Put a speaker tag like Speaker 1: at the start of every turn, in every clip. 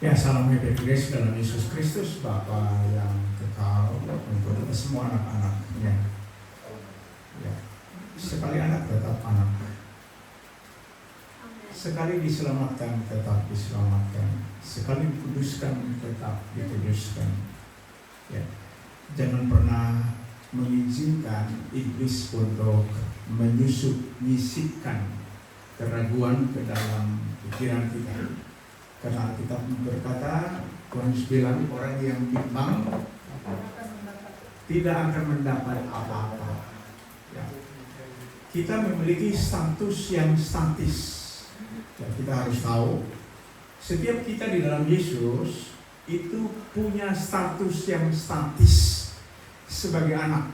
Speaker 1: Ya, salam happy grace dalam Yesus Kristus, Bapa yang kekal untuk kita semua anak-anaknya. Ya, sekali anak tetap anak. Sekali diselamatkan tetap diselamatkan. Sekali dikuduskan tetap dikuduskan. Ya, jangan pernah mengizinkan iblis untuk menyisipkan keraguan ke dalam pikiran kita. Karena kita berkata, Tuhan bilang orang yang bimbang tidak akan mendapat apa-apa. Ya. Kita memiliki status yang statis. Ya, kita harus tahu, setiap kita di dalam Yesus itu punya status yang statis sebagai anak.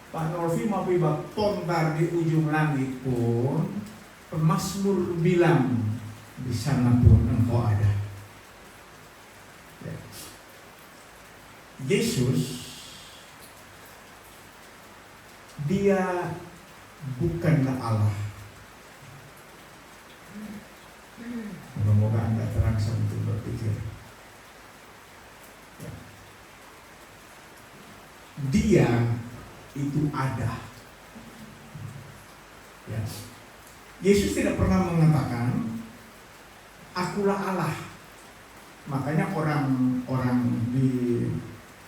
Speaker 1: Pak Norvi mau pontar di ujung langit pun, Mazmur bilang, di sana pun engkau ada. Ya. Yesus, dia bukanlah Allah. Semoga Anda terangsang untuk berpikir. Ya. Dia itu ada. Ya. Yesus tidak pernah mengatakan, Akulah Allah. Makanya orang-orang di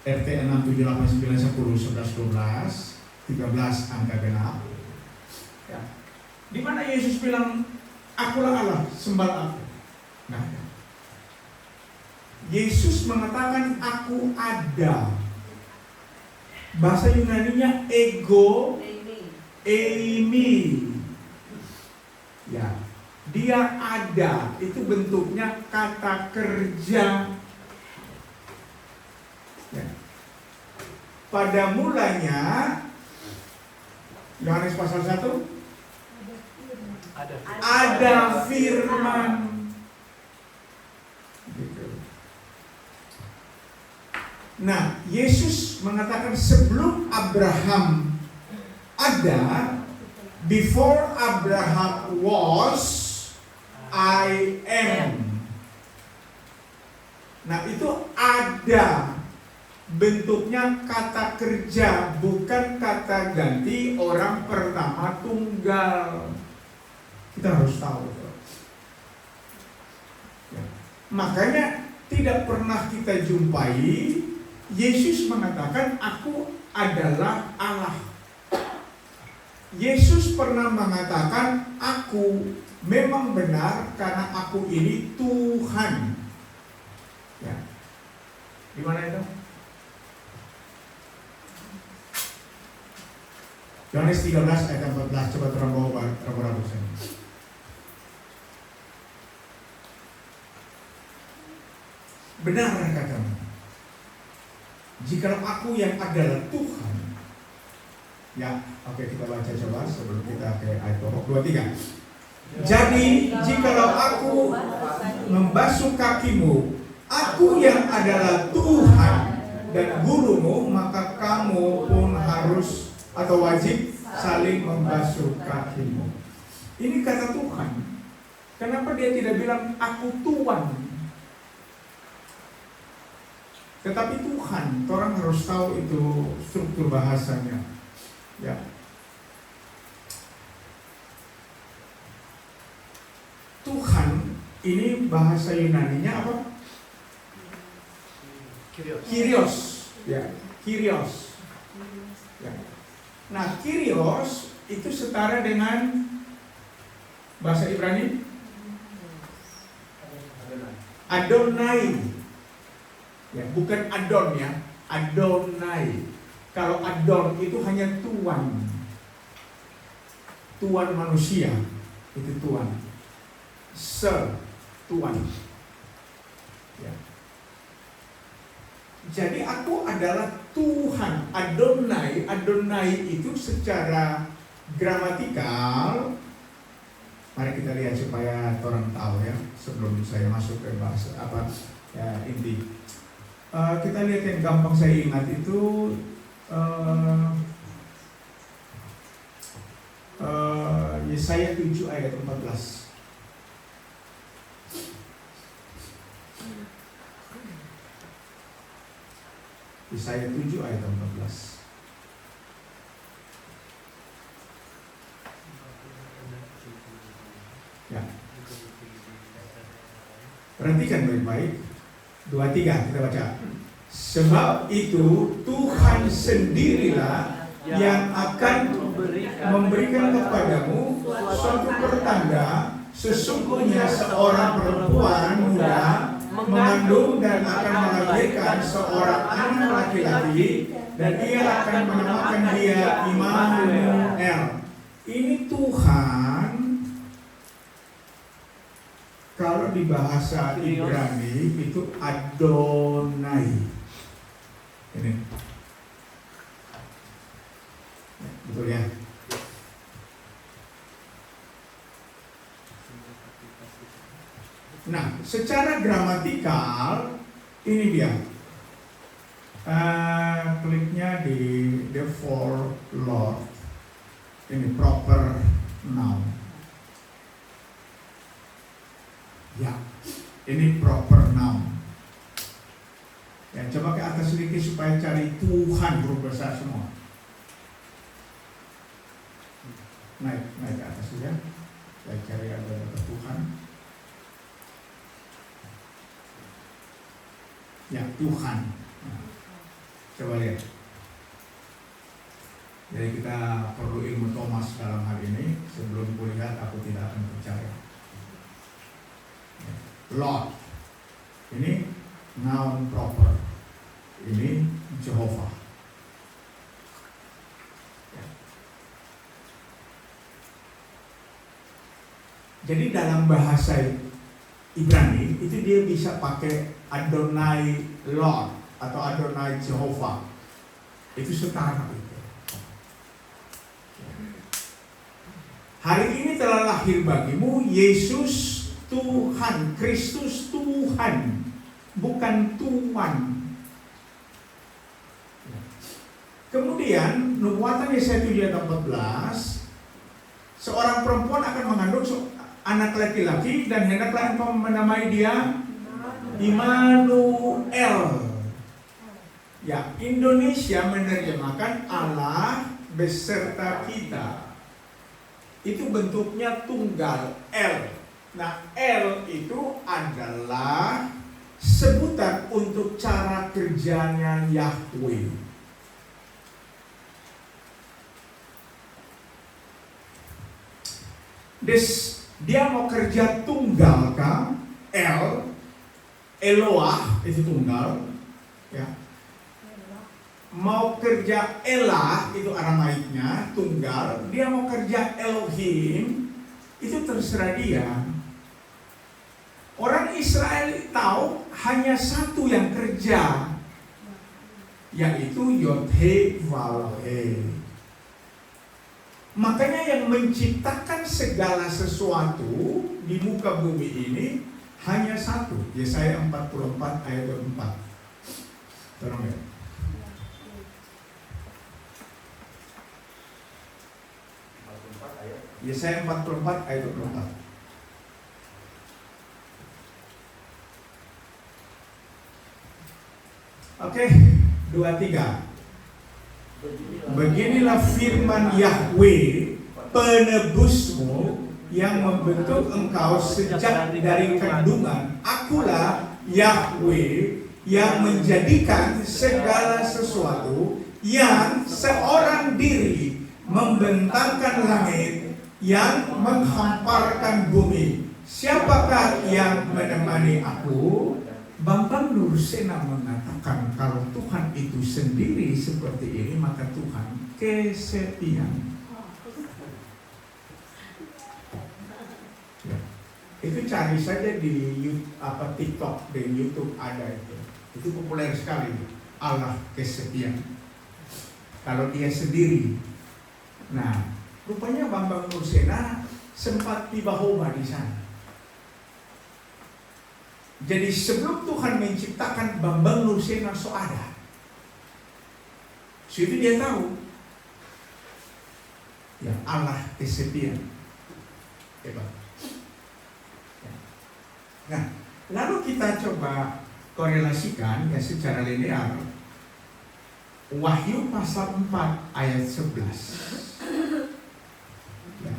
Speaker 1: RT 6, 7, 8, 9, 10, 11, 12, 13 angka genap. Ya. Di mana Yesus bilang, Akulah Allah, sembah aku. Nah, Yesus mengatakan aku ada. Bahasa Yunaninya ego eimi. Ya. Dia ada, itu bentuknya kata kerja. Ya. Pada mulanya, Yohanes pasal 1, ada firman. Gitu. Nah, Yesus mengatakan sebelum Abraham ada, before Abraham was, I am. Nah, itu ada, bentuknya kata kerja, bukan kata ganti orang pertama tunggal. Kita harus tahu itu. Ya. Makanya tidak pernah kita jumpai Yesus mengatakan aku adalah Allah. Yesus pernah mengatakan aku memang benar karena aku ini Tuhan. Ya. Di mana itu? Yohanes 13 ayat 14. Coba terang bawa rabu-rabu saya. Benar katamu, jikalau aku yang adalah Tuhan. Ya, oke, kita baca coba sebelum kita ke ayat pokok 23. Jadi, jikalau aku membasuh kakimu, aku yang adalah Tuhan dan gurumu, maka kamu pun harus atau wajib saling membasuh kakimu. Ini kata Tuhan. Kenapa dia tidak bilang aku Tuhan? Tetapi Tuhan, orang harus tahu itu struktur bahasanya. Ya. Tuhan ini bahasa Yunaninya apa? Kyrios. Ya, Kyrios. Ya. Nah, Kyrios itu setara dengan bahasa Ibrani Adonai. Ya, bukan Adon ya, Adonai. Kalau Adon itu hanya tuan. Tuan manusia, itu tuan. Tuan. Ya. Jadi aku adalah Tuhan. Adonai itu secara gramatikal. Mari kita lihat supaya orang tahu ya, sebelum saya masuk ke bahasa apa ya, inti. Kita lihat yang gampang saya ingat itu Yesaya 7 ayat 14. Yesaya 7 ayat 14. Ya. Perhatikan baik-baik. 2-3 kita baca. Sebab itu Tuhan sendirilah yang akan memberikan kepadamu suatu pertanda, sesungguhnya seorang perempuan muda mengandung dan akan melahirkan seorang anak laki-laki, dan ia akan menamakan dia Immanuel. Ini Tuhan, kalau di bahasa Ibrani itu Adonai. Ini betul ya? Nah, secara gramatikal ini dia. Kliknya di the for Lord. Ini proper noun. Ya, ini proper noun. Ya, coba ke atas sedikit supaya cari Tuhan huruf besar semua. Naik ke atas ya. Saya cari ada Tuhan. Ya, Tuhan. Nah, coba lihat. Jadi kita perlu ilmu Thomas dalam hal ini. Sebelum kulihat aku tidak akan percaya. Lord. Ini noun proper. Ini Jehovah. Ya. Jadi dalam bahasa Ibrani itu dia bisa pakai Adonai Lord atau Adonai Jehovah. Itu setara itu. Hari ini telah lahir bagimu Yesus Tuhan, Kristus Tuhan, bukan Tuhan. Kemudian nubuatan Yesaya 7 ayat 14, seorang perempuan akan mengandung anak laki-laki dan hendaklah engkau menamai dia Immanuel. Ya, Indonesia menerjemahkan Allah beserta kita. Itu bentuknya tunggal, L. Nah, L itu adalah sebutan untuk cara kerjanya Yahweh. Dia mau kerja tunggal kan? L, Eloah itu tunggal, ya. Mau kerja Elah itu Aramaiknya tunggal. Dia mau kerja Elohim itu terserah dia. Orang Israel tahu hanya satu yang kerja, yaitu Yod-He-Vav-He. Makanya yang menciptakan segala sesuatu di muka bumi ini hanya satu. Yesaya 44 ayat 4. Tolong ya. Yesaya 44 ayat 24. Oke, 2-3. Beginilah firman Yahweh, penebusmu yang membentuk engkau sejak dari kandungan. Akulah Yahweh yang menjadikan segala sesuatu, yang seorang diri membentangkan langit, yang menghamparkan bumi. Siapakah yang menemani aku? Bambang Nursena mengatakan kalau Tuhan itu sendiri seperti ini, maka Tuhan kesepian. Ya. Itu cari saja di TikTok dan YouTube ada itu. Itu populer sekali. Allah kesepian. Kalau dia sendiri. Nah, rupanya Bambang Nursena sempat tiba homa di sana. Jadi sebelum Tuhan menciptakan Bambang Nursena ada. Itu dia tahu. Ya, Allah kesepian. Hebat. Nah, lalu kita coba korelasikan ya secara linear. Wahyu pasal 4 ayat 11. Ya.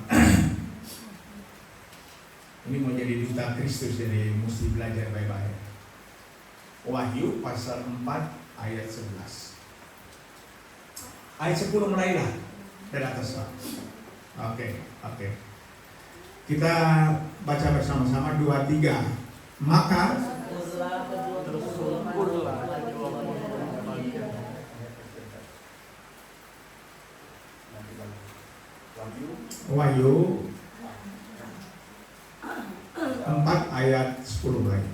Speaker 1: Ini mau jadi duta Kristus, jadi mesti belajar baik-baik. Wahyu pasal 4 ayat 11. Ayat 10 mulailah dari atas. Oke. Kita baca bersama-sama 2, 3. Maka Wahyu 4 ayat 10 lagi.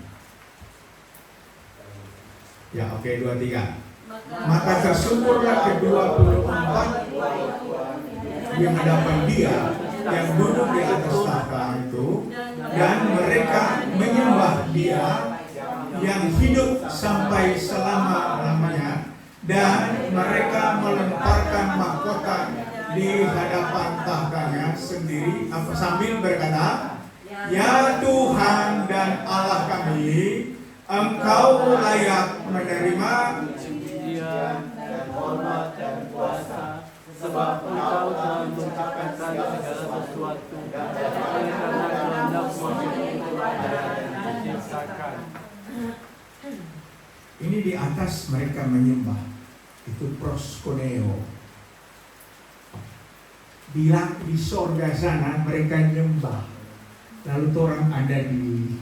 Speaker 1: Ya, oke, 2, 3. Maka tersyukurlah ke-24 di hadapan Dia yang duduk di atas tahta itu, dan mereka menyembah Dia yang hidup sampai selama-lamanya, dan mereka melemparkan mahkota di hadapan tahtanya sendiri sambil berkata, Ya Tuhan dan Allah kami, Engkau layak menerima
Speaker 2: pujian dan hormat dan kuasa, sebab Engkau telah menciptakan segala sesuatu, dan karena kehendak-Mu itu ada dan diciptakan.
Speaker 1: Ini di atas mereka menyembah, itu proskuneo. Bilang di sorga sana mereka nyembah, lalu orang ada di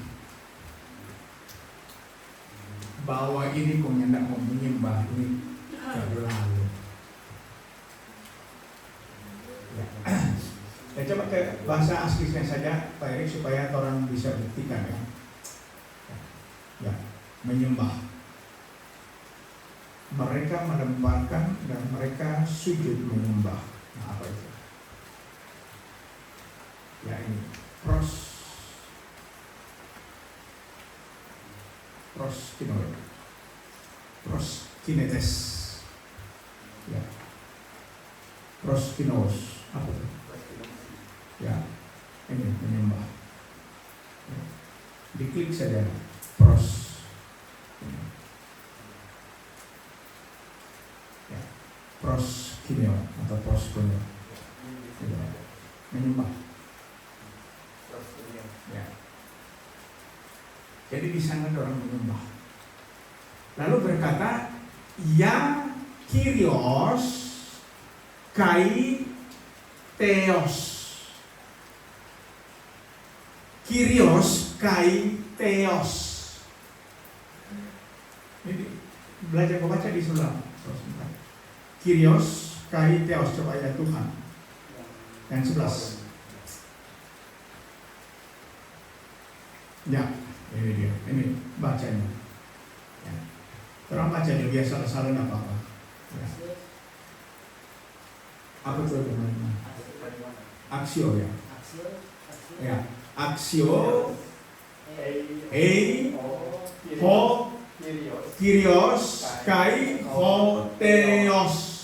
Speaker 1: bawah ini kok hendak mau menyembah ini terlalu. Ya. Ya, coba ke bahasa aslinya saja Pak Erik supaya orang bisa buktikan ya. Ya, menyembah. Mereka melemparkan dan mereka sujud menyembah. Nah, apa itu? Ya, ini proskinetes. Ya. Proskinos. Apa itu? Ya. Ini menyembah. Ya. Diklik saja ya. Proskineo atau proskuneo. Ya. Menyembah. Ya. Jadi di sana ada orang menyembah. Lalu berkata, Ya Kyrios kai Theos. Kyrios kai Theos. Ini belajar membaca di sebelah. Kyrios kai Theos, coba ya Tuhan. Yang 11. Ya, ini dia. Ini bacanya. Ya. Orang baca dia biasa salah apa-apa. Ya. Apa itu teman-teman? Aksio ya. Ya, aksio. Ho Kyrios kai ho Theos.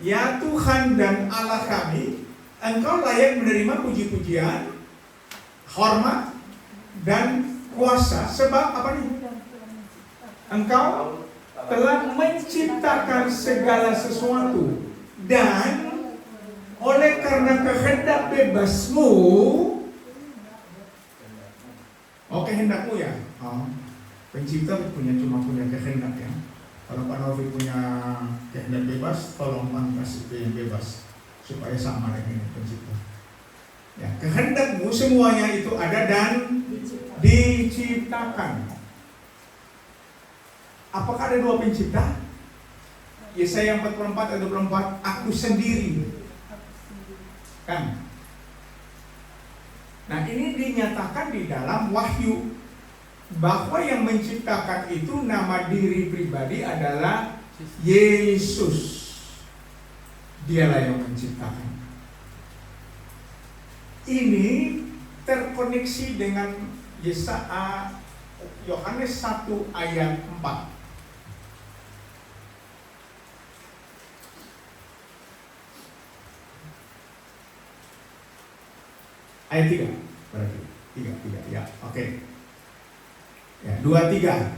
Speaker 1: Ya Tuhan dan Allah kami, Engkau layak menerima puji-pujian, hormat, dan kuasa. Sebab apa nih? Engkau telah menciptakan segala sesuatu, dan oleh karena kehendak bebas-Mu, kehendakmu ya. Pencipta cuma punya kehendak ya. Kalau Pak Novi punya kehendak bebas, tolong kasih itu yang bebas supaya sama dengan pencipta. Ya, kehendakmu semuanya itu ada dan diciptakan. Apakah ada dua pencipta? Yesaya 44 ayat 24, aku sendiri. Kan? Nah, ini dinyatakan di dalam Wahyu bahwa yang menciptakan itu nama diri pribadi adalah Yesus. Dialah yang menciptakan. Ini terkoneksi dengan Yesaya Yohanes 1 ayat 4. Ayat 3 berarti 3 ya, oke. Ya, 2-3.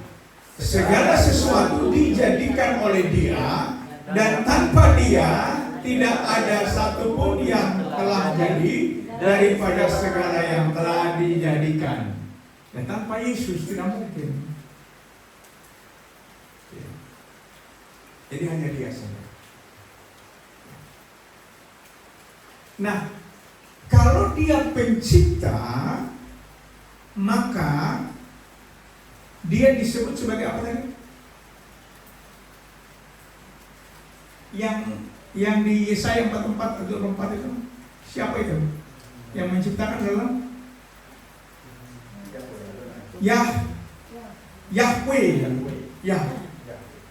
Speaker 1: segala sesuatu dijadikan oleh Dia, dan tanpa Dia tidak ada satupun yang telah jadi daripada segala yang telah dijadikan. Dan tanpa Yesus tidak mungkin. Jadi hanya Dia saja. Nah, kalau Dia pencipta, maka Dia disebut sebagai apa tadi? Yang di Yesaya 44 atau 24 itu, siapa itu? Yang menciptakan adalah Yahweh.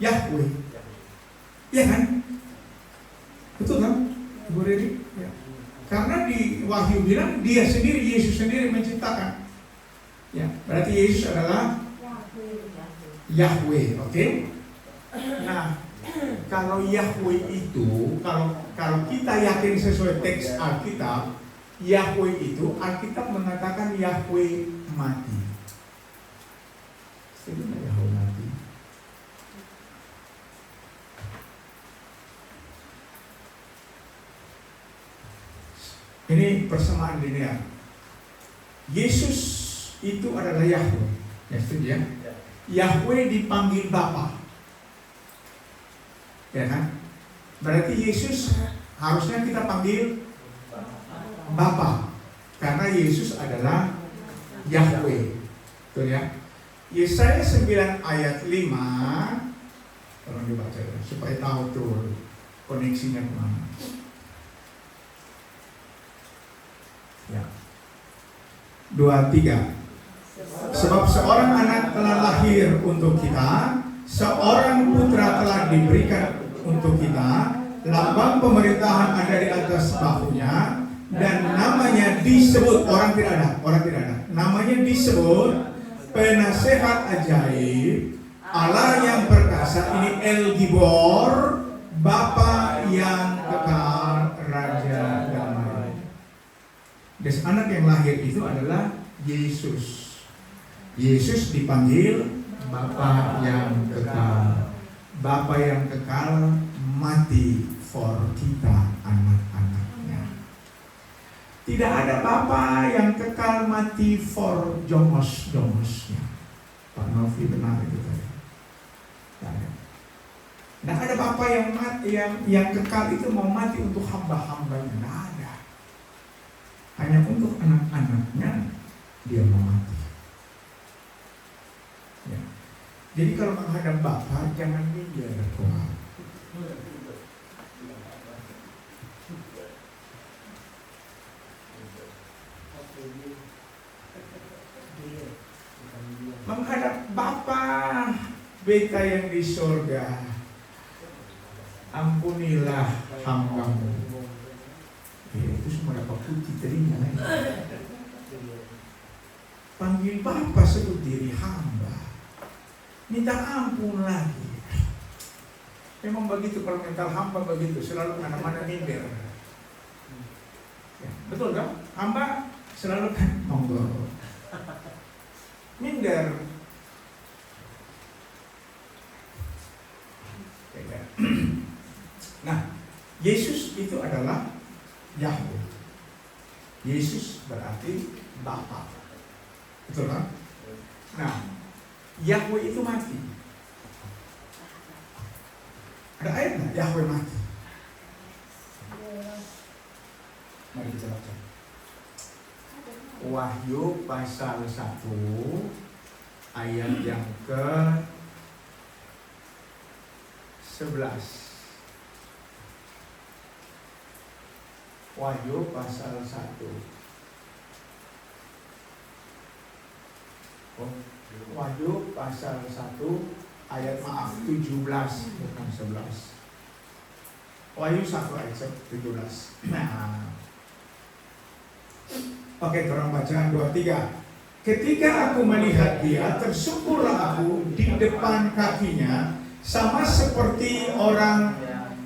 Speaker 1: Yahweh. Ya kan? Betul kan? Ibu Riri? Ya. Karena di Wahyu bilang Dia sendiri, Yesus sendiri menciptakan. Ya, berarti Yesus adalah Yahweh, oke? Nah, kalau Yahweh itu, kalau kita yakin sesuai teks Alkitab, Yahweh itu Alkitab mengatakan Yahweh mati. Sebenarnya Yahweh mati. Ini persamaan linear. Yesus itu adalah Yahweh. Ya, setuju ya? Yahweh dipanggil Bapa. Ya kan? Berarti Yesus harusnya kita panggil Bapa. Karena Yesus adalah Yahweh. Betul ya? Yesaya 9 ayat 5. Tolong dibaca ya, supaya tahu tuh koneksinya kemana. Ya. 2-3. Sebab seorang anak telah lahir untuk kita, seorang putra telah diberikan untuk kita, lambang pemerintahan ada di atas bahunya, dan namanya disebut, orang tidak ada, namanya disebut Penasehat Ajaib, Allah yang perkasa, ini El Gibor, Bapa yang kekal, Raja damai. Dan anak yang lahir itu adalah Yesus. Yesus dipanggil Bapa yang kekal. Bapa yang kekal mati for kita anak-anaknya. Tidak ada Bapa yang kekal mati for jongos-jongosnya. Pak Novi benar itu tadi. Tidak ada Bapa yang mati, yang kekal itu mau mati untuk hamba-hambanya. Tidak ada. Hanya untuk anak-anaknya Dia mau mati. Ya. Jadi kalau menghadap Bapa jangan minder, menghadap Bapa beta yang di surga, ampunilah hambamu. Itu semua dapat putih telinga. Panggil Bapa sebut diri hamba, minta ampun lagi. Memang begitu kalau mental hamba begitu, selalu mana-mana minder. Ya, betul kan? Hamba selalu kan monggo, minder. Nah, Yesus itu adalah Yahweh. Yesus berarti Bapa. Betul kan? Nah, Yahweh itu mati. Ada ayat nggak Yahweh mati? Mari kita baca. Wahyu pasal 1 ayat yang ke 11. Wahyu pasal 1. Wahyu pasal 1 ayat 17 bukan 11. Wahyu 1 ayat 17. Nah. Oke, orang baca 2-3. Ketika aku melihat Dia, tersungkurlah aku di depan kakinya, sama seperti orang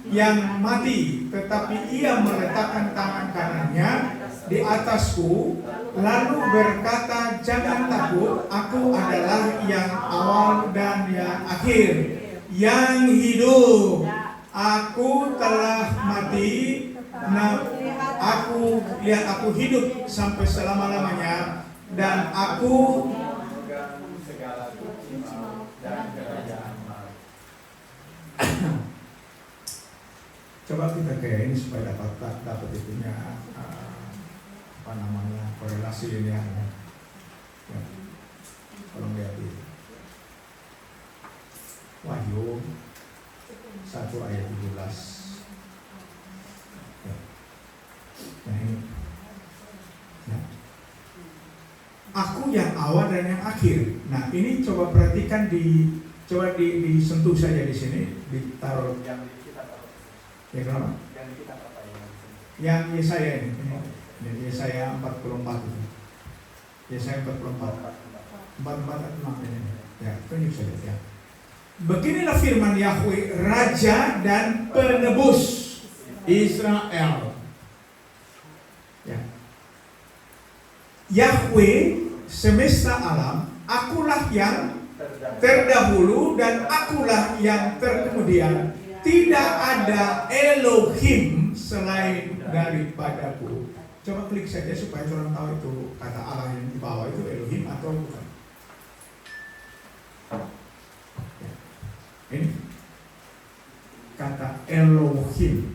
Speaker 1: yang mati, tetapi Ia meletakkan tangan kanannya di atasku, lalu berkata, jangan takut, aku adalah yang awal dan yang akhir, yang hidup. Aku telah mati, nah aku hidup sampai selama-lamanya, dan aku segala dan kerajaan. Coba kita kayak ini supaya dapat itunya korelasi linear ya. Tolong lihat ini. Wahyu 1 ayat 17. Ya. Nah ini. Ya. Aku yang awal dan yang akhir. Nah ini coba perhatikan disentuh saja di sini, ditaruh yang di kitab apa? Ya kenapa? Yang di kitab apa yang Yesaya ini Yesaya 44 itu. Yesaya 44 ini. Ya, tunjuk saja ya. Beginilah firman Yahweh, Raja dan Penebus Israel. Ya. Yahweh semesta alam, akulah yang terdahulu dan akulah yang terkemudian. Tidak ada Elohim selain daripadaku. Coba klik saja supaya orang tahu itu kata Allah yang di bawah itu Elohim atau bukan. Ya. Ini kata Elohim.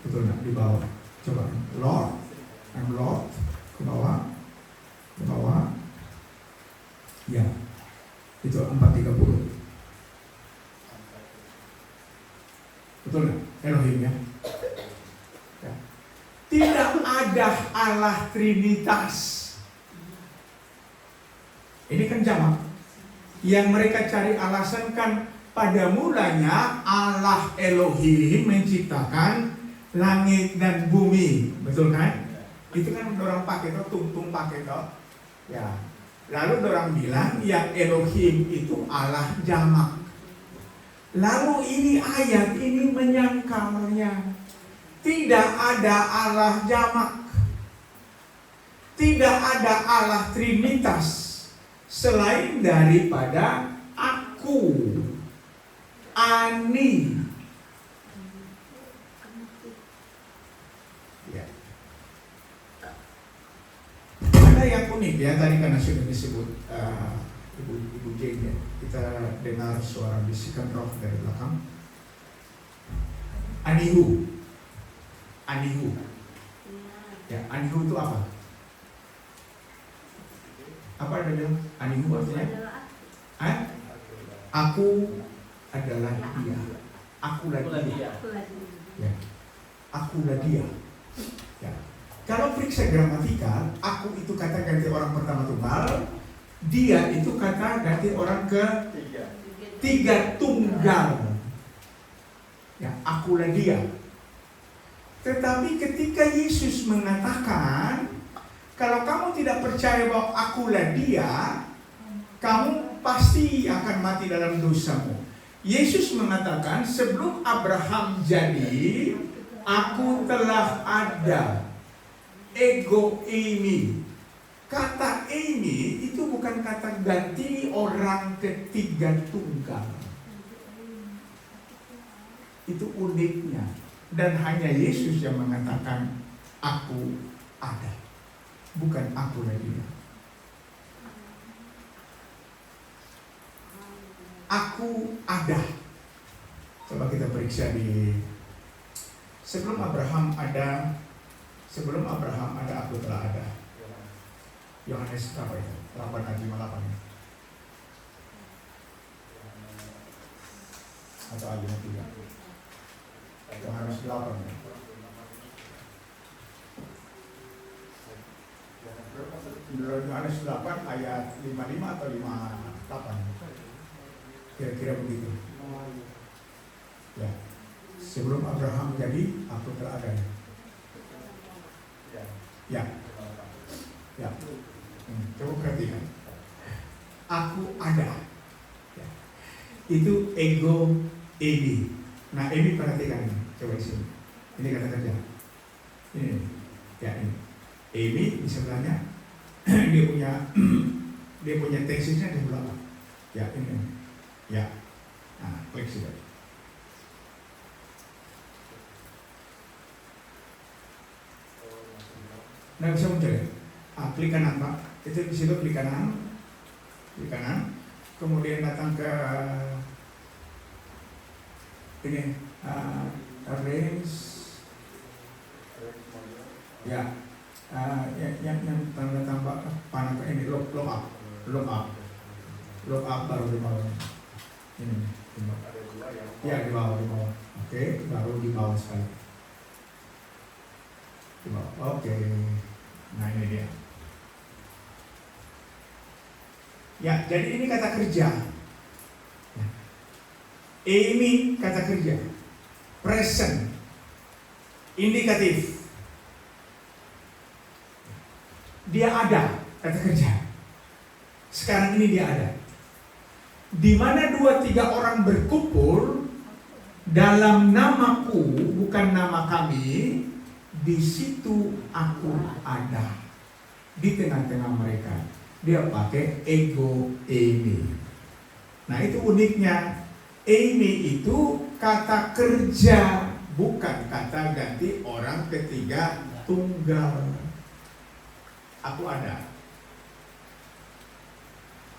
Speaker 1: Betul nggak di bawah? Coba Lord, I'm Lord ke bawah. Ya, itu 430. Betul nggak? Elohim ya. Tidak ada Allah Trinitas. Ini kan jamak. Yang mereka cari alasan kan pada mulanya Allah Elohim menciptakan langit dan bumi. Betul kan? Itu kan orang pakai itu, tungtung pakai itu. Ya. Lalu orang bilang yang Elohim itu Allah jamak. Lalu ini ayat ini menyangkalnya. Tidak ada Allah jamak. Tidak ada Allah Trinitas selain daripada aku, Ani. Ya. Ada yang unik ya, tadi karena sudah disebut Ibu Jane ya. Kita dengar suara bisikan roh dari belakang. Anihu. Ya, Anihu itu apa? Apa ada bilang? Anihu artinya? Aku adalah dia. Akulah dia. Ya. Akulah dia. Ya. Kalau periksa gramatikal, aku itu kata ganti orang pertama tunggal, dia itu kata ganti orang ketiga tunggal. Ya, akulah dia. Tetapi ketika Yesus mengatakan, kalau kamu tidak percaya bahwa akulah dia, kamu pasti akan mati dalam dosamu. Yesus mengatakan, sebelum Abraham jadi, aku telah ada. Ego ini. Kata ini itu bukan kata ganti orang ketiga tunggal. Itu uniknya. Dan hanya Yesus yang mengatakan, aku ada. Bukan aku lagi. Aku ada. Coba kita periksa di sebelum Abraham ada, aku telah ada. Yohanes berapa itu? 8:58 atau ayat 3. Yohanes 8 ya. Yohanes 8 ayat 55 atau 58. Kira-kira begitu. Ya. Sebelum Abraham jadi, aku telah ada. Ya. Ya. Coba perhatikan. Aku ada. Ya. Itu ego ini. Nah, ini perhatikan ini. Coba di sini. Ini kata kerja. Ini Ya ini. Amy di sebelahnya dia punya tesisnya di sebelah. Ya ini. Ya. Nah, klik sudah. Nah, bisa muncul ya. Klik kanan Pak. Itu di situ klik kanan. Klik kanan. Kemudian datang ke ini arrange. Ya. Yang tanda tambah panah ini lock up baru di bawah ini di bawah. Ya di bawah oke, baru di bawah sekali di bawah. Oke, nah ini dia ya. Jadi ini kata kerja ya. Amy kata kerja, present, indikatif. Dia ada, kata kerja. Sekarang ini dia ada. Di mana 2-3 orang berkumpul dalam namaku, bukan nama kami, di situ aku ada. Di tengah-tengah mereka. Dia pakai ego Amy. Nah itu uniknya. Amy itu kata kerja, bukan kata ganti orang ketiga tunggal. Aku ada.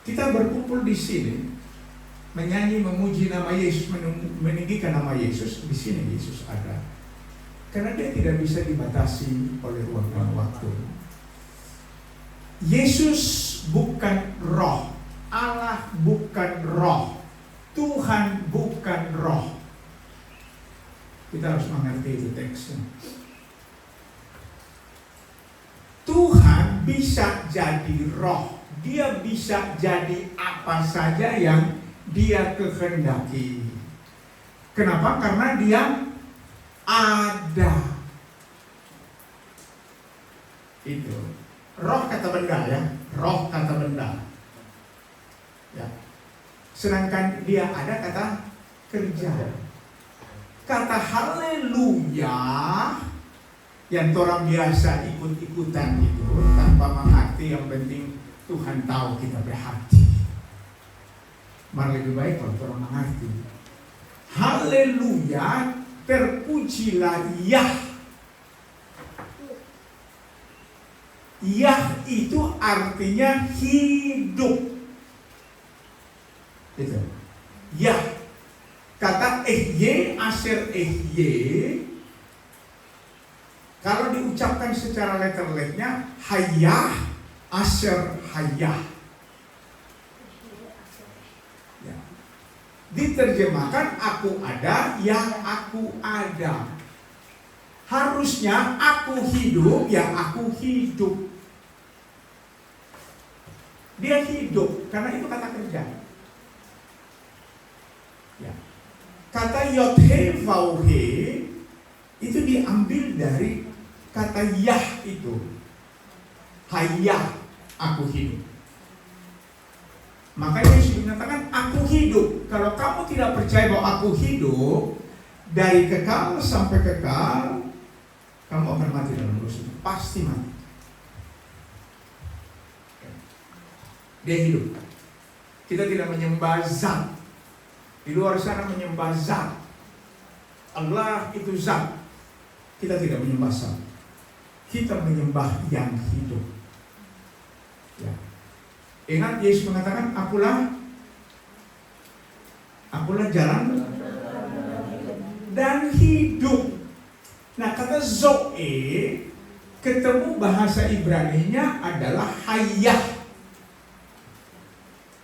Speaker 1: Kita berkumpul di sini menyanyi, memuji nama Yesus, meninggikan nama Yesus. Di sini Yesus ada. Karena dia tidak bisa dibatasi oleh ruang dan waktu. Yesus bukan roh, Allah bukan roh, Tuhan bukan roh. Kita harus mengerti itu teksnya. Tuhan bisa jadi roh, dia bisa jadi apa saja yang dia kehendaki. Kenapa? Karena dia ada. Itu roh kata benda ya, roh kata benda ya. Sedangkan dia ada kata kerja. Kata haleluya yang orang biasa ikut-ikutan gitu tanpa mengerti, yang penting Tuhan tahu kita berhati. Malah lebih baik kalau orang mengerti. Haleluya, terpujilah Yah. Yah itu artinya hidup. Itu. Yah. Kata asher kalau diucapkan secara letter-letternya hayah, asher hayah. Ya. Diterjemahkan aku ada, yang aku ada. Harusnya aku hidup, yang aku hidup. Dia hidup, karena itu kata kerja. Ya. Kata yothe vauhe itu diambil dari kata yah itu. Hayah, aku hidup. Makanya Yesus mengatakan aku hidup. Kalau kamu tidak percaya bahwa aku hidup, dari kekal sampai kekal, kamu akan mati dalam dosa. Pasti mati. Dia hidup. Kita tidak menyembah zat. Di luar sana menyembah zat. Allah itu zat. Kita tidak menyembah zat. Kita menyembah yang hidup. Ya. Ingat Yesus mengatakan akulah jalan dan hidup. Nah kata Zoe ketemu bahasa Ibrani-nya adalah hayah,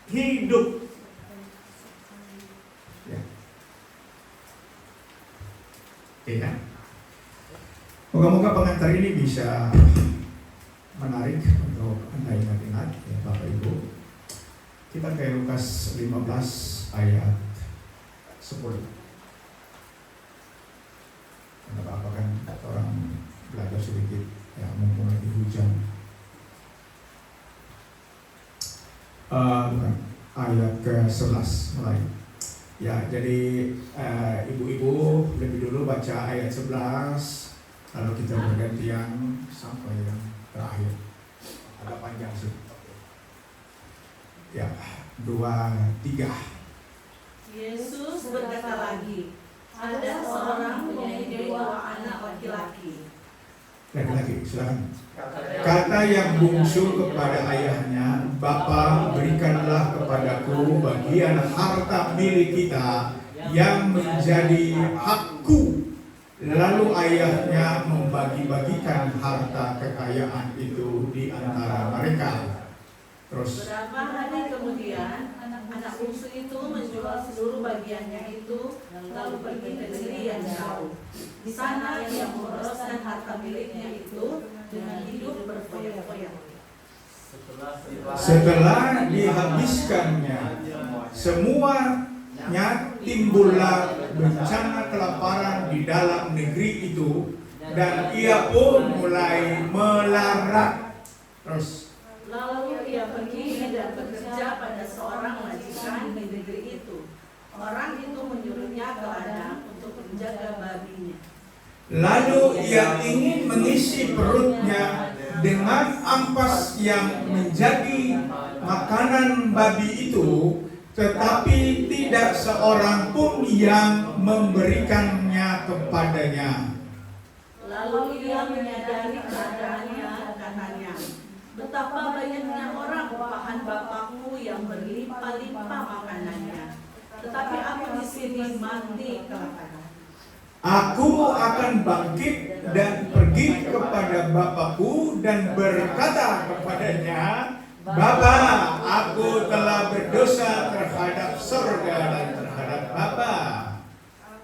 Speaker 1: hidup. Ya. Ya. Moga-moga pengantar ini bisa menarik untuk Anda ingat-ingat ya Bapak Ibu. Kita ke Lukas 15 ayat 10. Apa kan orang belajar sedikit ya, mumpung lagi hujan. Bukan, ayat ke-11 mulai. Ya, jadi ibu-ibu lebih dulu baca ayat 11, Lalu kita bergantian sampai yang terakhir. Agak panjang sih. Ya, 2, 3.
Speaker 3: Yesus berkata lagi, ada seorang mempunyai 2 anak laki-laki.
Speaker 1: Laki-laki, silakan. Kata yang bungsu kepada ayahnya, Bapa, berikanlah kepadaku bagian harta milik kita yang menjadi hakku. Lalu ayahnya membagi-bagikan harta kekayaan itu di antara mereka. Terus
Speaker 3: Beberapa hari kemudian, anak bungsu itu menjual seluruh bagiannya itu, lalu pergi ke negeri yang jauh. Di sana ia memboroskan harta miliknya itu dengan hidup berfoya-foya.
Speaker 1: setelah dihabiskannya semuanya, timbullah bencana kelaparan di dalam negeri itu, dan ia pun mulai melarat. Terus
Speaker 3: Lalu ia pergi dan bekerja pada seorang majikan di negeri itu. Orang itu menyuruhnya ke ladang untuk menjaga babinya.
Speaker 1: lalu ia ingin mengisi perutnya dengan ampas yang menjadi makanan babi itu, tetapi tidak seorang pun yang memberikannya kepadanya.
Speaker 3: Lalu ia menyadari keadaannya, katanya, betapa banyaknya orang upahan bapakku yang berlimpah-limpah makanannya, tetapi aku di sini mati kelaparan.
Speaker 1: Aku akan bangkit dan pergi kepada bapakku dan berkata kepadanya, Bapa, aku telah berdosa terhadap surga dan terhadap Bapa.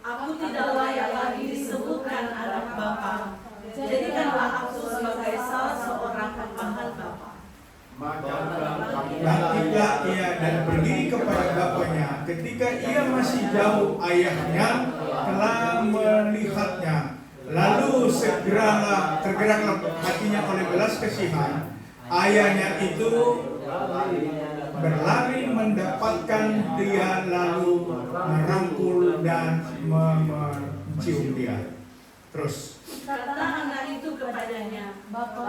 Speaker 3: Aku tidak layak lagi disebutkan anak Bapa. Jadikanlah aku sebagai salah seorang upahan Bapa.
Speaker 1: Bangkitlah ia dan pergi kepada bapaknya. Ketika ia masih jauh, ayahnya telah melihatnya. Lalu tergeraklah hatinya oleh belas kasihan. Ayahnya itu berlari mendapatkan dia, lalu merangkul dan mencium dia. Terus
Speaker 3: Kata anak itu kepadanya, Bapa,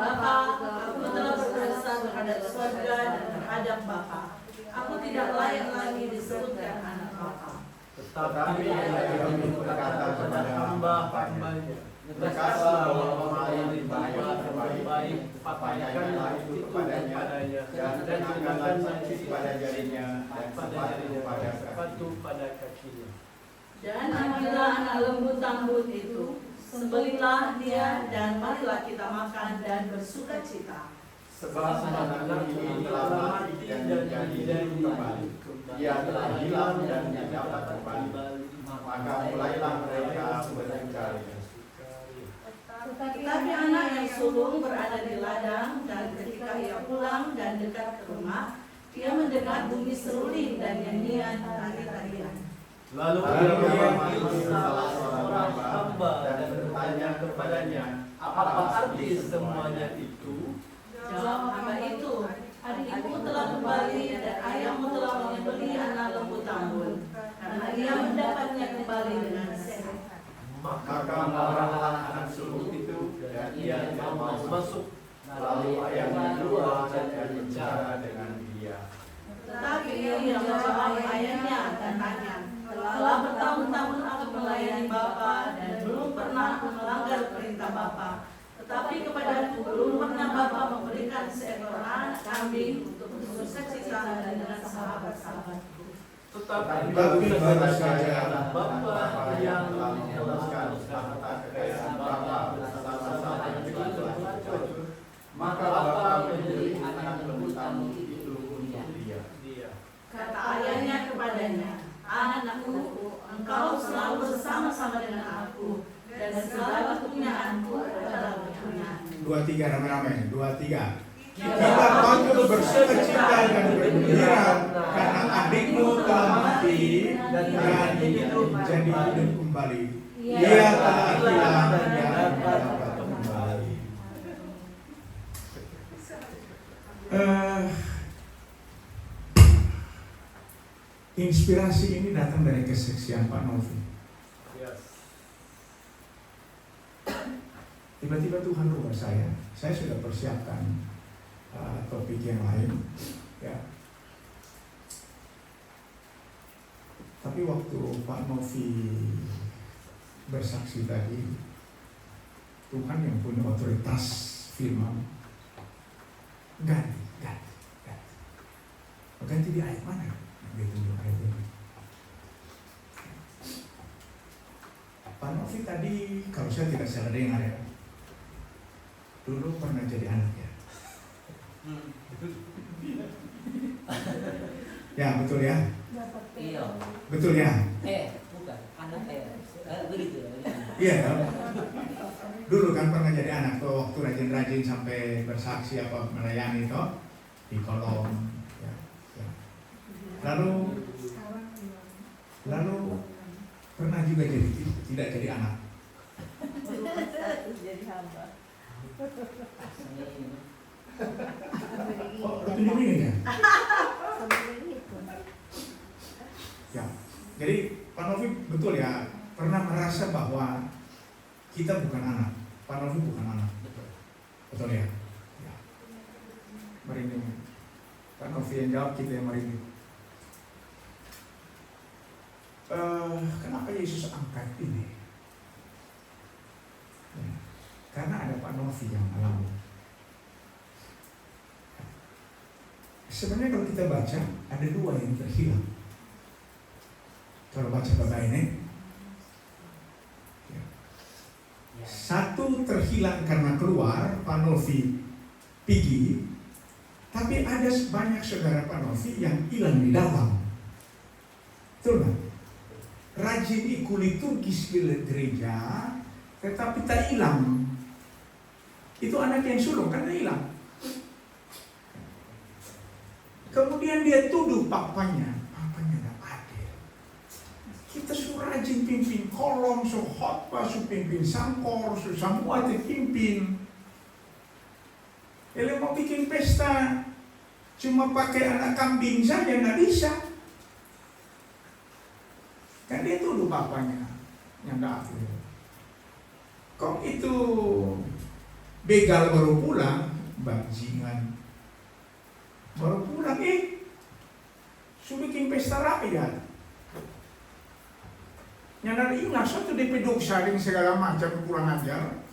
Speaker 3: aku telah berdosa terhadap surga dan terhadap Bapa. Aku tidak layak lagi disebutkan anak Bapa.
Speaker 2: Tetapi ayah itu berkata kepada hamba-hambanya, Negaslah bahwa melayani Bapa terbaik, pakaikanlah itu kepadanya, dan kenakanlah cincin pada jarinya, dan sepatu pada kakinya.
Speaker 3: Dan ambillah anak lembu tambun itu, sembelihlah dia, dan marilah kita makan dan bersuka cita.
Speaker 2: Sebab anak ini telah mati dan menjadi kembali. Ia telah hilang dan dapat kembali. Maka mulailah mereka bersukaria.
Speaker 3: Tetapi anak yang sulung berada di ladang, dan ketika ia pulang dan dekat ke rumah, ia mendengar bunyi seruling dan nyanyian tari-tarian.
Speaker 2: Lalu ia memanggil salah seorang hamba dan bertanya kepadanya, apa arti semuanya itu?
Speaker 3: Jawab hamba itu, adikmu telah kembali dan ayahmu telah menyembelih anak lembu tambun, karena ia mendapatnya kembali dengan sehat.
Speaker 2: Maka marahlah anak sulung itu, dan ia tidak mau masuk. Lalu ayahnya keluar dan berbicara dengan dia.
Speaker 3: Tetapi ia menjawab ayahnya, katanya, telah bertahun-tahun aku melayani Bapa dan belum pernah aku melanggar perintah Bapa. Tetapi kepadaku belum pernah Bapa memberikan seekor anak kambing untuk bersuka cita dengan sahabat-sahabatku.
Speaker 2: Tetapi
Speaker 1: baru saja
Speaker 2: Bapa yang telah memuluskan harta kekayaan Bapa bersama-sama dengan Tuhan, maka Bapa memberi anak lembu tambun itu untuk dia.
Speaker 3: Kata ayahnya kepadanya, anakku, engkau selalu bersama-sama dengan aku, dan segala kepunyaanku adalah kepunyaanmu.
Speaker 1: 2, 3 rame-rame. 2, 3. Kita patut bersuka cita dan bergembira karena adikmu telah mati dan hidup menjadi hidup kembali. Ia telah hilang dan dapat kembali. Inspirasi ini datang dari kesaksian Pak Novi. Tiba-tiba Tuhan rubah saya sudah persiapkan topik yang lain, ya. Tapi waktu Pak Novi bersaksi tadi, Tuhan yang punya otoritas firman, ganti di ayat mana? Dia tunjuk ayat ini. Pak Novi tadi, kalau saya tidak salah dengar ya, dulu pernah jadi anak ya. Ya betul ya.
Speaker 4: Iya.
Speaker 1: Betul ya.
Speaker 4: Bukan anak begitu.
Speaker 1: Iya. Dulu kan pernah jadi anak tuh, waktu rajin-rajin sampai bersaksi apa melayani toh di kolom. Ya. Lalu pernah juga tidak jadi anak.
Speaker 3: Jadi hamba.
Speaker 1: Oh, tunjuk ini ya. Ya, jadi Pak Novi betul ya, pernah merasa bahwa kita bukan anak. Pak Novi bukan anak. Betul ya? Ya. Merinding. Pak Novi yang jawab, kita yang merinding. Kenapa Yesus angkat ini? Ya, karena ada Pak Novi yang alami. Sebenarnya kalau kita baca, ada dua yang terhilang. Kalau baca Bapak ini, satu terhilang karena keluar, Pak Novi pergi, tapi ada banyak saudara Pak Novi yang hilang di dalam. Betul kan? Rajin ikut liturgis di gereja, tetapi tak hilang. Itu anak yang sulung, karena hilang. Kemudian dia tuduh papanya tidak adil. Kita suruh rajin pimpin kolom, suruh khotbah, suruh pimpin sangkor, suruh semua dipimpin. Kalau mau bikin pesta, cuma pakai anak kambing saja nggak bisa. Kan dia tuduh papanya yang nggak adil. Kok itu begal baru pulang, bajingan. Baru pulang, sudah bikin pesta rakyat. Yang ada ingat satu dipeduk saling segala macam kurang ajar.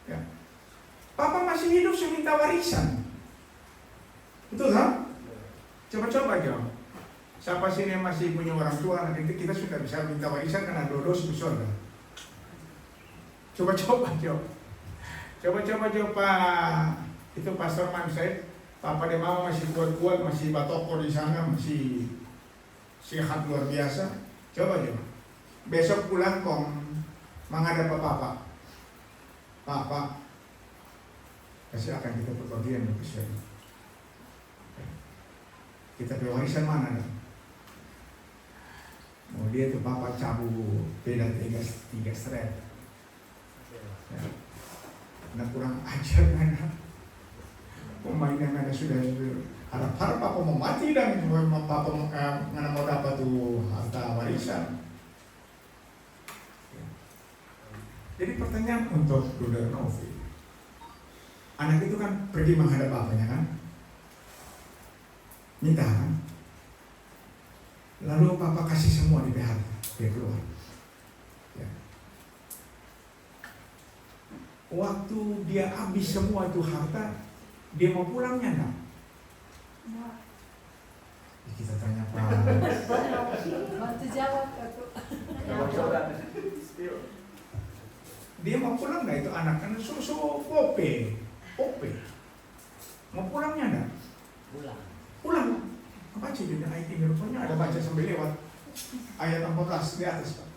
Speaker 1: Ya. Papa masih hidup, saya minta warisan. Betul kan? Coba-coba jawab. Siapa sini yang masih punya orang tua, nanti kita sudah bisa minta warisan karena dodos besar kan? Coba-coba jawab. Coba-coba jawab Pak. Itu Pastor Manset. Papa dan mama masih kuat-kuat, masih batoko di sana, masih sehat luar biasa. Coba. Besok pulang kong menghadap Papa. Papa, kasih akan kita berbagian besok. Kita pewarisan mana kan? Mau dia tuh Papa cabut beda 3 strap. Ya. Karena kurang ajar kan? Pemainan ada sudah harap-harap Papa mau mati dan Papa mau dapat tuh harta warisan. Jadi pertanyaan untuk Brother Novi, anak itu kan pergi menghadap bapaknya kan, minta kan, lalu Papa kasih semua di PHK, dia keluar. Ya. Waktu dia habis semua itu harta, dia mau pulangnya enggak? Kita tanya Pak.
Speaker 3: Bantu jawab.
Speaker 1: Dia mau pulang enggak itu anak? Kan susu kope. Mau pulangnya enggak? Pulang. Baca juga ayat ini, rupanya ada baca sambil lewat. Ayat 14 di atas Pak.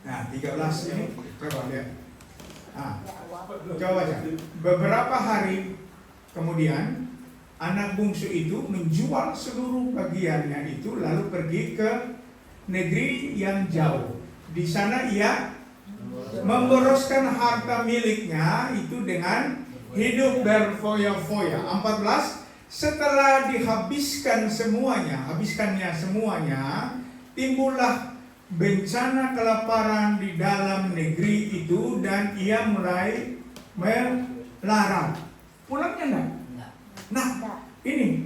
Speaker 1: Nah 13 ini, coba lihat. Coba aja. Beberapa hari kemudian anak bungsu itu menjual seluruh bagiannya itu lalu pergi ke negeri yang jauh. Di sana ia memboroskan harta miliknya itu dengan hidup berfoya-foya. 14. Setelah habiskannya semuanya, timbullah bencana kelaparan di dalam negeri itu dan ia melarang. Pulangnya enggak?
Speaker 4: Enggak.
Speaker 1: Nah, ini.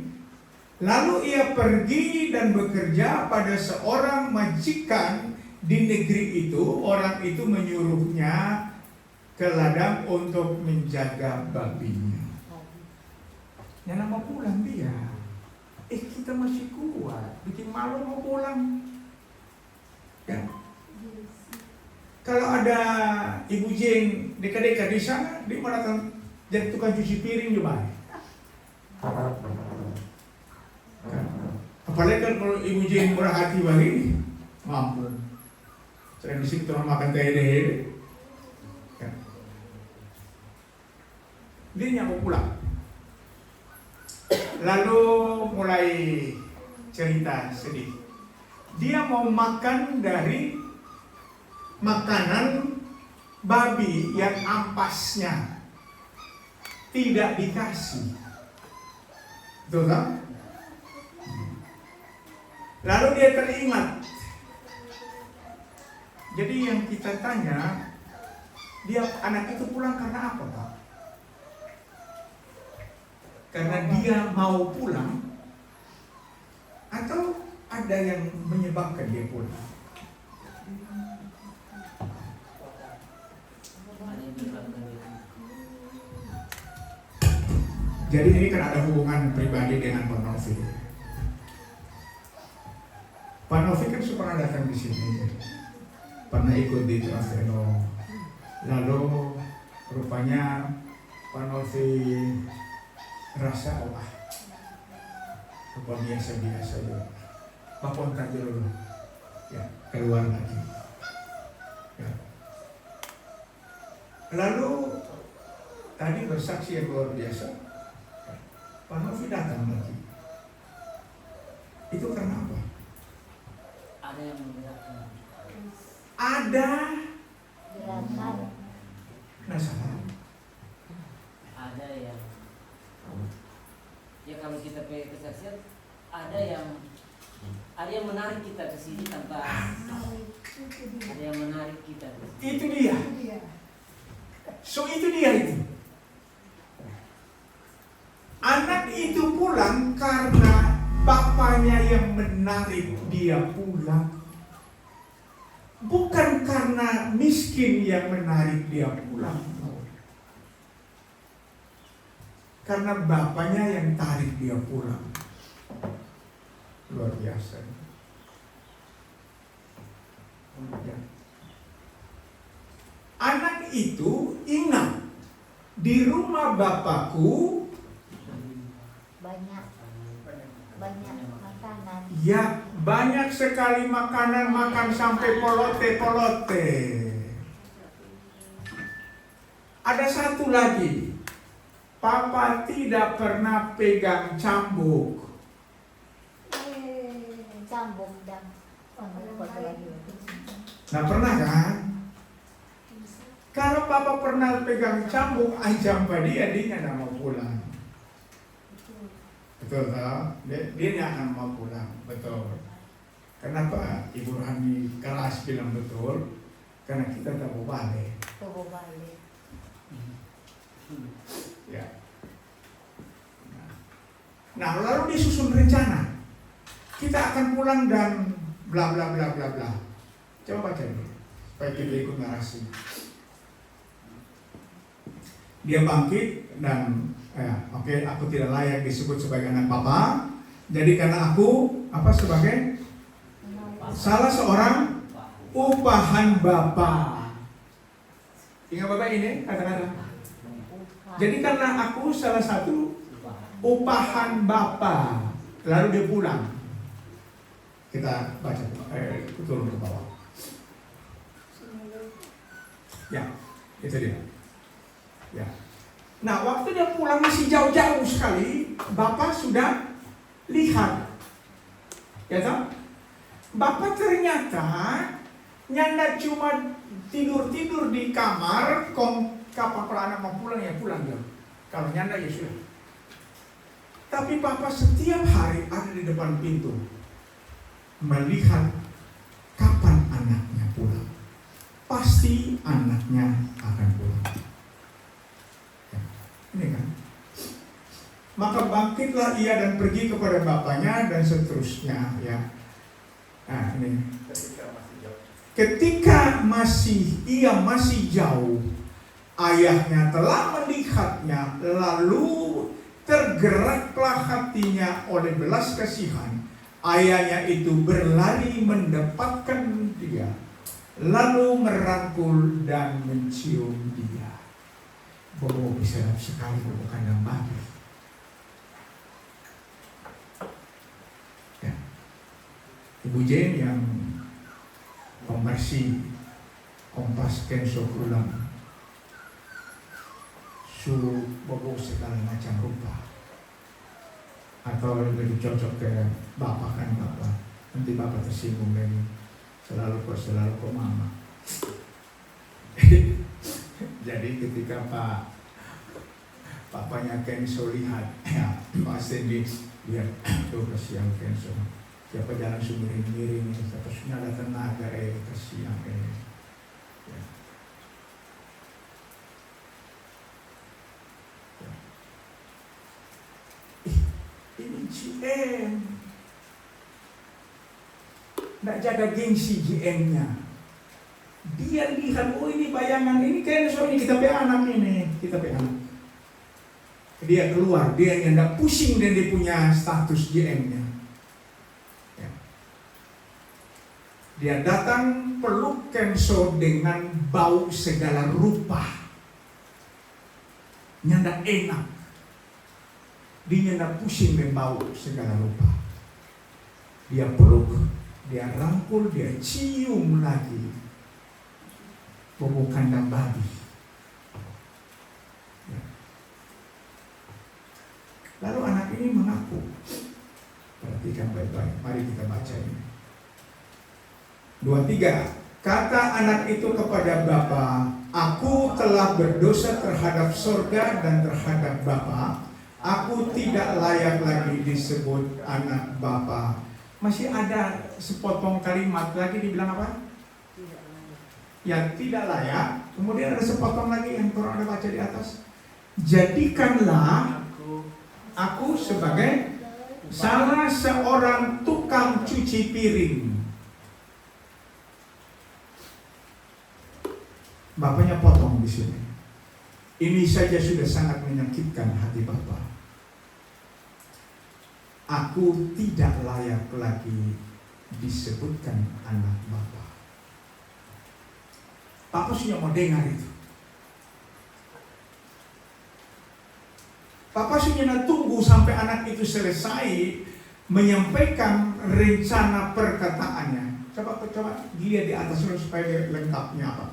Speaker 1: Lalu ia pergi dan bekerja pada seorang majikan di negeri itu. Orang itu menyuruhnya ke ladang untuk menjaga babinya. Yang nama pulang dia. Kita masih kuat. Bikin malu mau pulang. Ya. Kalau ada Ibu Jeng dekat-dekat di sana, dia malah akan jadi tukang cuci piring juga. Apalagi kan kalau Ibu Jeng murah hati begini, mampu. Saya di sini orang makan teh. Dia nyamuk pulang. Lalu mulai cerita sedih. Dia mau makan dari makanan babi yang ampasnya tidak dikasih. Betul tak? Lalu dia teringat. Jadi yang kita tanya, dia anak itu pulang karena apa, Pak? Karena dia mau pulang atau ada yang menyebabkan dia pulang? Jadi ini kan ada hubungan pribadi dengan Pak Novi. Pak Novi kan pernah datang di sini, pernah ikut di Traseno. Lalu rupanya Pak Novi rasa rupa biasa-biasa juga. Pak kontak dulu, ya keluar lagi. Ya. Lalu tadi bersaksi yang luar biasa. Pak Novi datang lagi. Itu karena apa?
Speaker 4: Ada yang membedakan.
Speaker 1: Ada masalah.
Speaker 4: Ada yang ya kalau kita pakai kesaksian ada yang menarik kita ke sini tanpa ada yang menarik kita ke sini.
Speaker 1: Itu dia. So itu dia itu. Anak itu pulang karena bapaknya yang menarik dia pulang. Bukan karena miskin yang menarik dia pulang. Karena bapaknya yang tarik dia pulang. Luar biasa. Anak itu ingat, di rumah bapakku
Speaker 5: banyak makanan.
Speaker 1: ya banyak sekali makanan, makan sampai polote-polote. Ada satu lagi, Papa tidak pernah pegang cambuk.
Speaker 5: Cambuk dan
Speaker 1: Nah pernah kan? Kalau Papa pernah pegang cambuk, ajam dia nggak mau pulang. Betul tak? Dia nggak akan mau pulang. Betul. Kenapa Ibu Rani keras bilang betul? Karena kita tak mau balik. Ya. Nah lalu disusun rencana. Kita akan pulang dan bla bla bla bla bla. Coba baca dulu supaya kita ikut narasi. Dia bangkit dan oke, aku tidak layak disebut sebagai anak Papa. Jadi karena aku sebagai salah seorang upahan Bapa. Ingat Bapak ini kata-kata. Jadi karena aku salah satu upahan Bapa. Lalu dia pulang. Kita baca, turun ke bawah. Ya, itu dia. Ya. Nah, waktu dia pulang masih jauh-jauh sekali, Bapak sudah lihat. Ya toh? Bapak ternyata nyanda cuma tidur-tidur di kamar, kapan anak mau pulang ya pulang dia. Kalau nyanda ya sudah. Tapi Bapak setiap hari ada di depan pintu melihat kapan pasti anaknya akan pulang. Ya, ini kan. Maka bangkitlah ia dan pergi kepada bapaknya dan seterusnya. Ya. Nah, ini. Ketika ia masih jauh, ayahnya telah melihatnya, lalu tergeraklah hatinya oleh belas kasihan. Ayahnya itu berlari mendapatkan dia, lalu merangkul dan mencium dia. Bobo sedap sekali bobo kandang babi. Ya. Ibu Jane yang pembersih kompas Kenso ulang suruh bobo segala macam rupa, atau lebih cocok ke bapak kan bapak, nanti bapak tersinggung lagi, selalu kok mama. Jadi ketika papanya Kenso lihat, ya Pak Sendi lihat tuh kasihan Kenso, siapa jalan miring-miring, siapa sudah ada tenaga kasihan ya. Ini GM nggak jaga gengsi GM-nya. Dia lihat, oh ini bayangan, ini Kenso, ini kita anak ini, kita anak. Dia keluar, dia yang nggak pusing dan dia punya status GM-nya. Ya. Dia datang peluk Kenso dengan bau segala rupa, nyandak enak. Dia nggak pusing dan bau segala rupa. Dia peluk, dia rangkul, dia cium lagi. Bobo kandang babi. Ya. Lalu anak ini mengaku. Perhatikan baik-baik. Mari kita baca ini. 2-3. Kata anak itu kepada bapa, aku telah berdosa terhadap sorga dan terhadap bapa. Aku tidak layak lagi disebut anak bapa. Masih ada sepotong kalimat lagi dibilang apa? Yang tidak layak. Kemudian ada sepotong lagi yang kurang ada baca di atas. Jadikanlah aku sebagai salah seorang tukang cuci piring. Bapaknya potong di sini. Ini saja sudah sangat menyakitkan hati Bapak. Aku tidak layak lagi disebutkan anak Bapak. Bapak sudah mau dengar itu. Bapak sudah tunggu sampai anak itu selesai menyampaikan rencana perkataannya. Coba dilihat di atas supaya lengkapnya apa.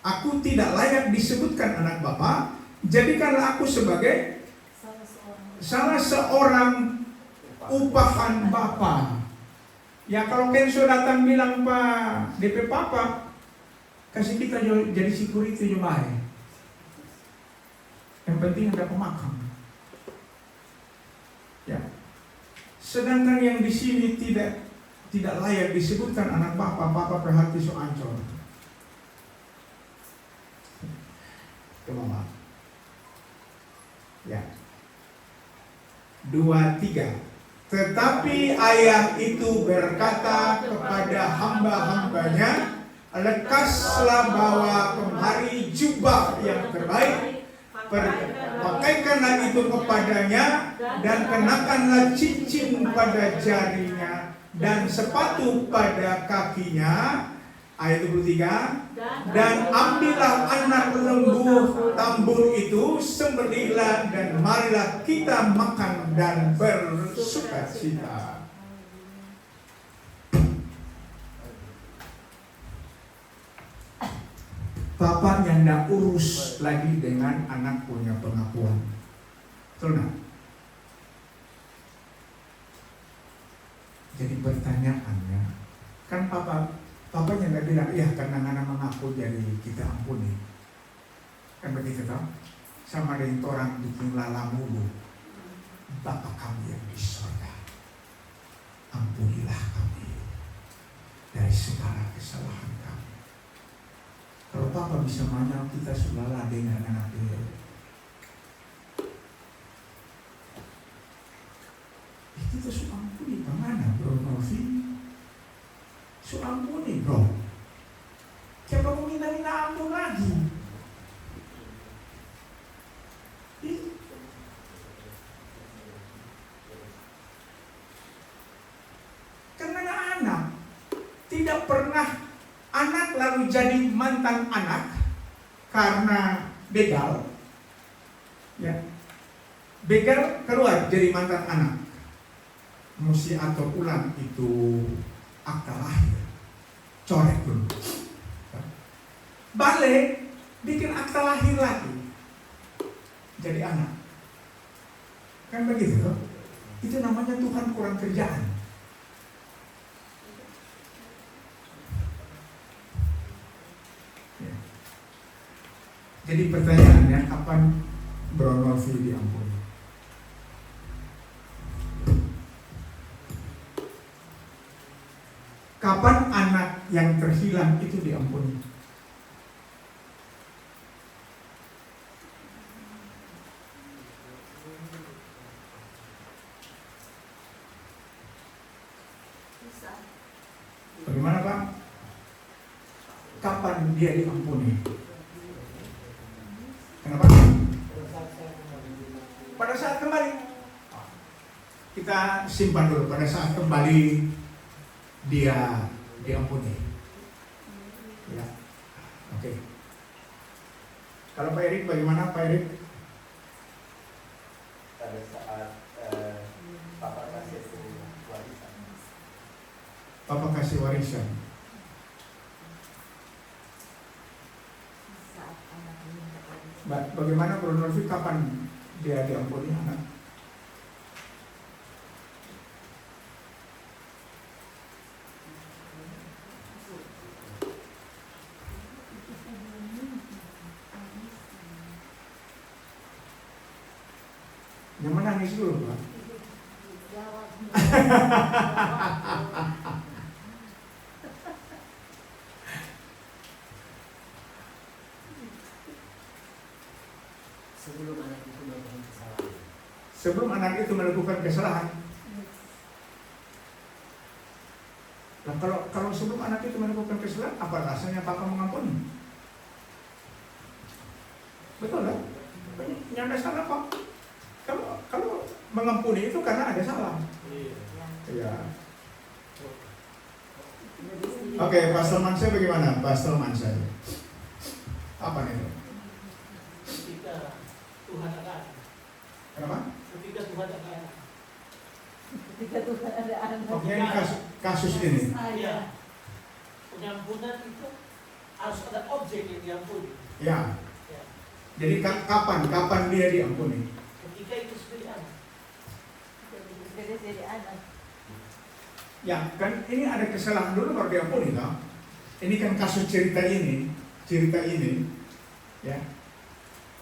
Speaker 1: Aku tidak layak disebutkan anak Bapak. Jadikanlah aku sebagai salah seorang upahan Bapak. Ya kalau Kenso datang bilang Pak DP Papa, kasih kita jadi security juga baik. Yang penting ada pemakam. Ya. Sedangkan yang di sini tidak layak disebutkan anak Bapak perhati so ancol. Mama. Ya. 2-3. Tetapi ayah itu berkata kepada hamba-hambanya, lekaslah bawa kemari jubah yang terbaik, pakaikanlah itu kepadanya, dan kenakanlah cincin pada jarinya dan sepatu pada kakinya. Ayat 23. Dan ambillah anak lembu tambur itu, sembelihlah, dan marilah kita makan dan bersukacita. Bapaknya tidak urus lagi dengan anak punya pengakuan. Betul nggak? Jadi pertanyaannya, kan papanya nggak bilang, ya karena anak mengaku jadi kita ampuni. Kan begitu toh? Sama dengan orang bikin lala mulu. Bapa kami yang di surga, ampunilah kami dari segala kesalahan kami. Kalau Papa bisa manyal kita selalu dengan anak dia. Kita ampuni bagaimana bro Novi? Ampuni bro. Siapa mau minta ampun lagi? Karena anak tidak pernah anak lalu jadi mantan anak karena begal, ya, begal keluar jadi mantan anak, mesti atur ulang itu akta lahir, corek dulu, balik bikin akta lahir lagi, jadi anak, kan begitu loh. Itu namanya Tuhan kurang kerjaan. Jadi pertanyaannya, kapan Bro Novi diampuni? Kapan anak yang terhilang itu diampuni? Bagaimana Pak? Kapan dia diampuni? Kenapa? Pada saat kembali. Kita simpan dulu. Pada saat kembali dia diampuni. Ya. Oke. Kalau Pak Erik bagaimana Pak Erik?
Speaker 2: Pada saat Papa kasih warisan.
Speaker 1: Papa kasih warisan. Bagaimana Bro Novi, kapan dia diampuni anak? Yang menangis dulu Pak. Sebelum anak itu melakukan kesalahan. Nah, kalau sebelum anak itu melakukan kesalahan, apa rasanya Papa mengampuni? Betul kan? Yang ada salah Pak. Kalau mengampuni itu karena ada salah. Iya. Oke, Pastor Mansyah bagaimana? Pastor Mansyah. Apa itu?
Speaker 6: Ketika Tuhan ada.
Speaker 1: Kenapa?
Speaker 6: Ketika Tuhan ada.
Speaker 3: Ketika Tuhan ada anak.
Speaker 1: Pokoknya ini kasus ini.
Speaker 6: Iya. Pengampunan itu harus ada objek yang diampuni.
Speaker 1: Ya.
Speaker 6: Ya.
Speaker 1: Jadi kapan dia diampuni?
Speaker 6: Ketika itu sebagai anak.
Speaker 3: Ketika jadi anak.
Speaker 1: Ya, kan ini ada kesalahan dulu baru diampuni toh. Ini kan kasus cerita ini, ya.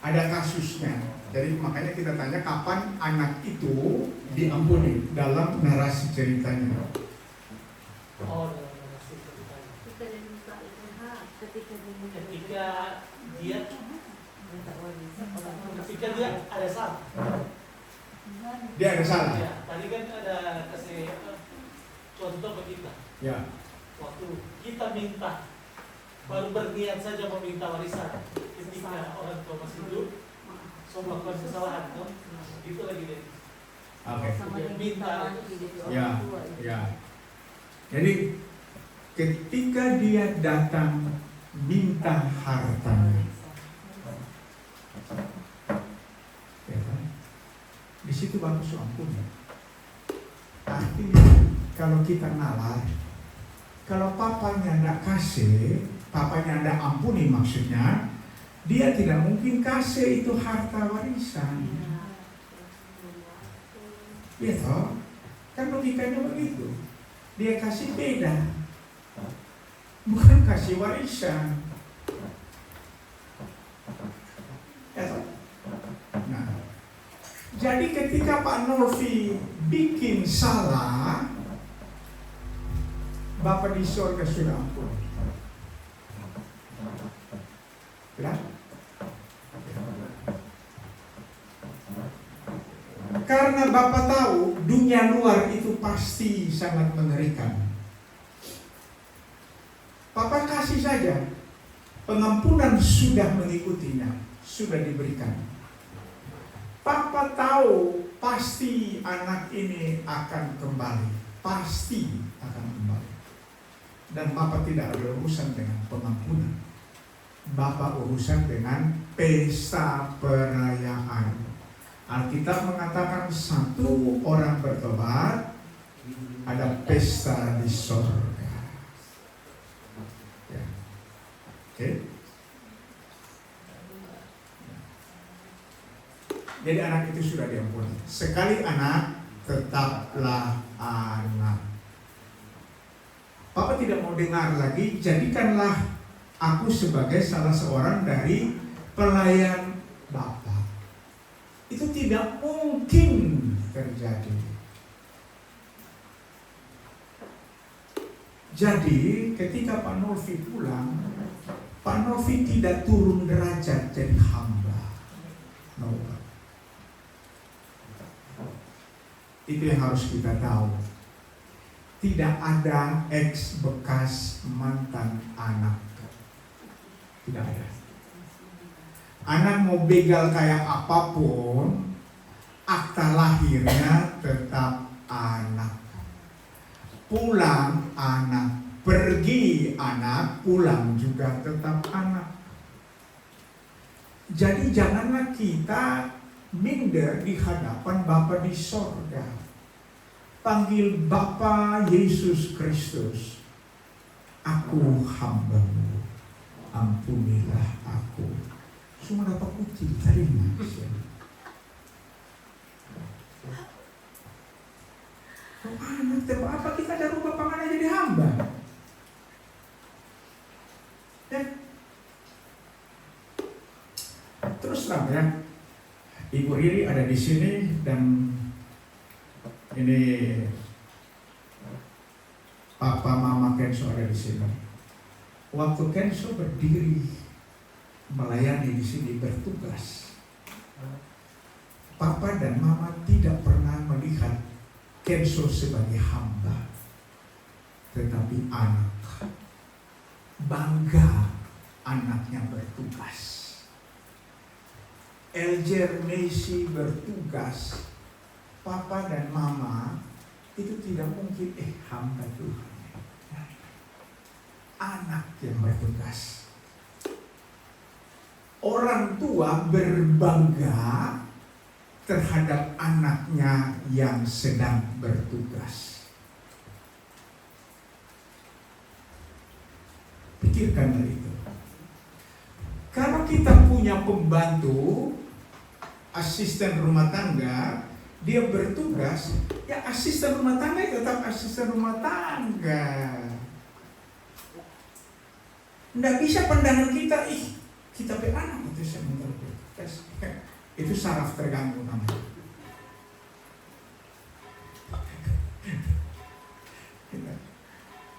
Speaker 1: Ada kasusnya. Jadi makanya kita tanya kapan anak itu diampuni dalam narasi ceritanya.
Speaker 6: Oh, dalam narasi ceritanya. Ketika dia ada salah.
Speaker 1: Dia ada salah.
Speaker 6: Ya, tadi kan ada kasih contoh ke kita.
Speaker 1: Ya.
Speaker 6: Waktu kita minta, baru berniat saja meminta warisan. Ketika orang tua masih hidup, so melakukan kesalahan, no? Itu lagi deh.
Speaker 1: Oke.
Speaker 6: Dia minta.
Speaker 1: Ya. Jadi ketika dia datang minta hartanya, ya kan? Di situ bagus ampun. Artinya kalau kita ngalah, kalau papanya tidak kasih, papanya tidak ampuni maksudnya, dia tidak mungkin kasih itu harta warisan. Ya toh, kan logikanya begitu. Dia kasih beda, bukan kasih warisan. Ya toh? Nah, jadi ketika Pak Novi bikin salah, Bapak di surga sudah ampun. Sudah? Karena Bapak tahu dunia luar itu pasti sangat mengerikan. Papa kasih saja, pengampunan sudah mengikutinya, sudah diberikan. Papa tahu pasti anak ini akan kembali, pasti akan kembali. Dan Bapak tidak ada urusan dengan pengampunan. Bapak urusan dengan pesta perayaan. Alkitab mengatakan satu orang bertobat, ada pesta di sorga. Okay. Jadi anak itu sudah diampuni. Sekali anak, tetaplah anak. Papa tidak mau dengar lagi, jadikanlah aku sebagai salah seorang dari pelayan Bapa. Itu tidak mungkin terjadi. Jadi ketika Pak Novi pulang, Pak Novi tidak turun derajat jadi hamba. No. Itu yang harus kita tahu. Tidak ada ex bekas mantan anak. Tidak ada. Anak mau begal kayak apapun, akta lahirnya tetap anak. Pulang anak. Pergi anak, pulang juga tetap anak. Jadi janganlah kita minder di hadapan Bapa di sorga. Panggil Bapa Yesus Kristus. Aku hamba-Mu, ampunilah aku. Semua dapat kucing, terima. Anak, apa kita ada rubah pangan jadi hamba? Ya. Terus terang ya, Ibu Riri ada di sini dan ini Papa Mama Kenso ada di sini. Waktu Kenso berdiri melayani di sini bertugas, Papa dan Mama tidak pernah melihat Kenso sebagai hamba, tetapi anak. Bangga anaknya bertugas. Eljer Messi bertugas. Papa dan Mama itu tidak mungkin hamba Tuhan. Anak yang bertugas. Orang tua berbangga terhadap anaknya yang sedang bertugas. Pikirkanlah itu. Kalau kita punya pembantu, asisten rumah tangga, dia bertugas, ya asisten rumah tangga tetap asisten rumah tangga. Nggak bisa pandangan kita, kita be anak itu sebentar. Itu saraf terganggu namanya.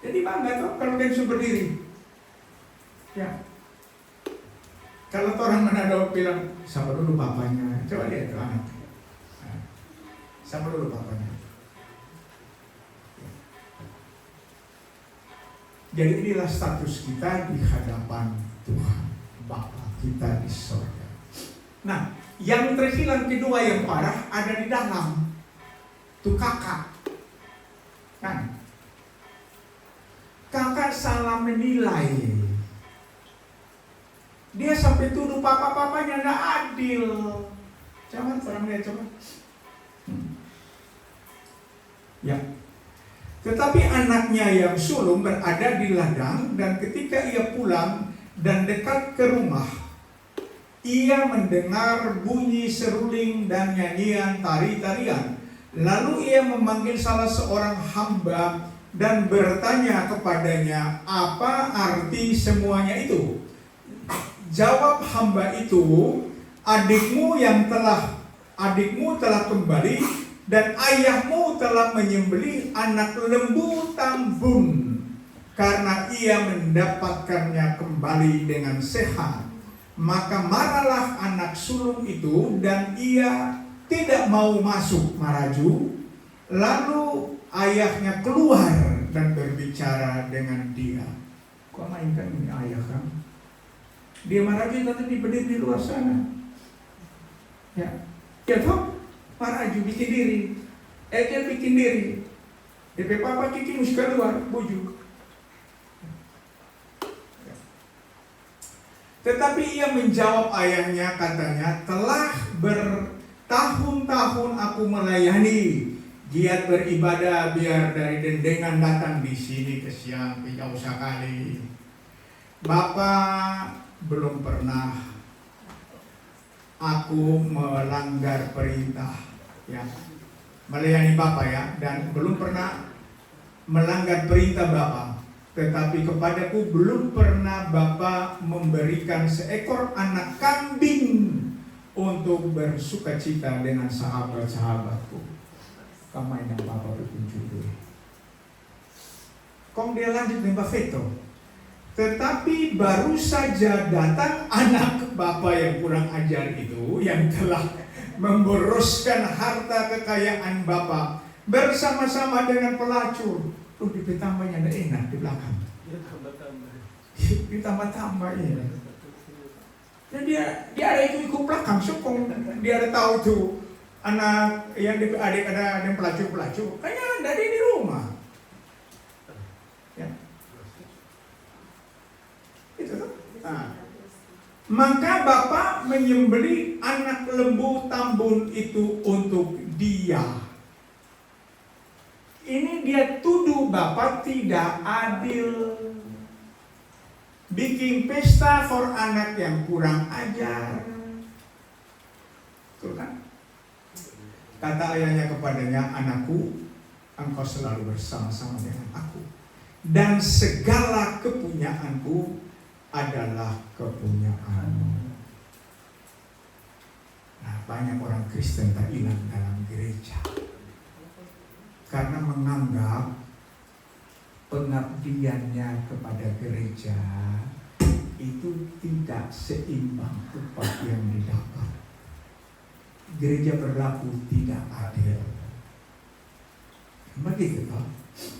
Speaker 1: Jadi bangga tuh kalau Kenso berdiri. Ya, kalau orang Manado bilang sama dulu bapaknya, coba lihat tuh anak, sama dulu bapaknya. Jadi inilah status kita di hadapan Tuhan, Bapa kita di sorga. Nah, yang terhilang kedua yang parah ada di dalam, tuh kakak, kan? Kakak salah menilai. Dia sampai tuduh papa-papanya nggak adil. Jangan orang lihat coba. Ya. Tetapi anaknya yang sulung berada di ladang dan ketika ia pulang dan dekat ke rumah, ia mendengar bunyi seruling dan nyanyian tari-tarian. Lalu ia memanggil salah seorang hamba dan bertanya kepadanya, apa arti semuanya itu? Jawab hamba itu, adikmu telah kembali dan ayahmu telah menyembelih anak lembu tambun karena ia mendapatkannya kembali dengan sehat. Maka marahlah anak sulung itu dan ia tidak mau masuk maraju. Lalu ayahnya keluar dan berbicara dengan dia. Kau mainkan ini ayah kan? Dia maraju tadi berdiri di luar sana. Ya, dia tahu maraju bikin diri. Dia bikin diri. DP papa kiki mesti keluar, bujuk. Tetapi ia menjawab ayahnya, katanya, telah bertahun-tahun aku melayani, giat beribadah, biar dari dendengan datang di sini ke siang, ke jauh sekali. Bapak belum pernah aku melanggar perintah, ya, melayani Bapak ya, dan belum pernah melanggar perintah Bapak. Tetapi kepadaku belum pernah Bapak memberikan seekor anak kambing untuk bersukacita dengan sahabat-sahabatku. Kamai yang Bapak berkunjung. Kong dia lanjut dengan Veto. Tetapi baru saja datang anak Bapak yang kurang ajar itu, yang telah memboroskan harta kekayaan Bapak bersama-sama dengan pelacur. Ditambahnya ada enak di belakang. Ditambah-tambah ya. Dan dia ada ikut belakang, sokong dia ada tahu tuh anak yang adik ada yang pelacur. Kayaknya dari di rumah. Ya. Itu tuh. Nah. Maka Bapak menyembelih anak lembu tambun itu untuk dia. Ini dia tuduh Bapak tidak adil. Bikin pesta for anak yang kurang ajar. Betul kan? Kata ayahnya kepadanya, anakku, engkau selalu bersama-sama dengan aku. Dan segala kepunyaanku adalah kepunyaanmu. Nah, banyak orang Kristen tak hilang dalam gereja. Karena menganggap pengabdiannya kepada gereja itu tidak seimbang upah yang didapat. Gereja berlaku tidak adil. Begitu toh.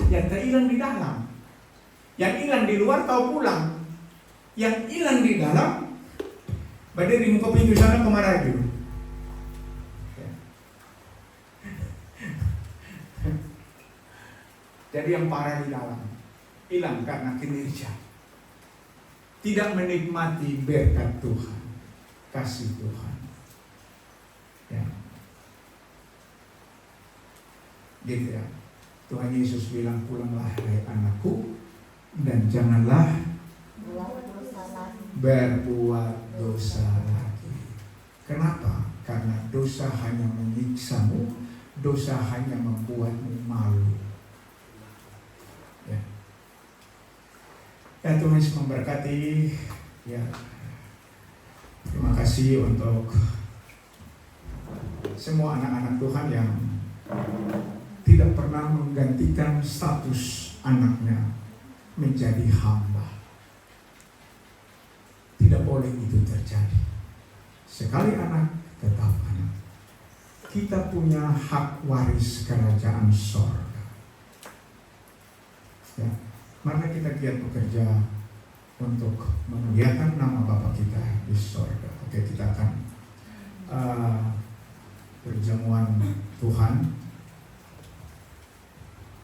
Speaker 1: Yang tak hilang di dalam, yang hilang di luar tahu pulang, yang hilang di dalam berdiri muka pintu sana ke maraju. Jadi yang parah di dalam hilang karena kinerja, tidak menikmati berkat Tuhan, kasih Tuhan. Ya. Gitu ya. Tuhan Yesus bilang, pulanglah hai anakku dan janganlah berbuat dosa lagi. Kenapa? Karena dosa hanya menyiksamu, dosa hanya membuatmu malu. Ya, Tuhan Yesus memberkati. Ya, terima kasih untuk semua anak-anak Tuhan yang tidak pernah menggantikan status anaknya menjadi hamba. Tidak boleh itu terjadi. Sekali anak, tetap anak. Kita punya hak waris kerajaan sorga. Ya. Mari kita giat bekerja untuk memuliakan nama Bapa kita di sorga. Oke, kita akan perjamuan Tuhan.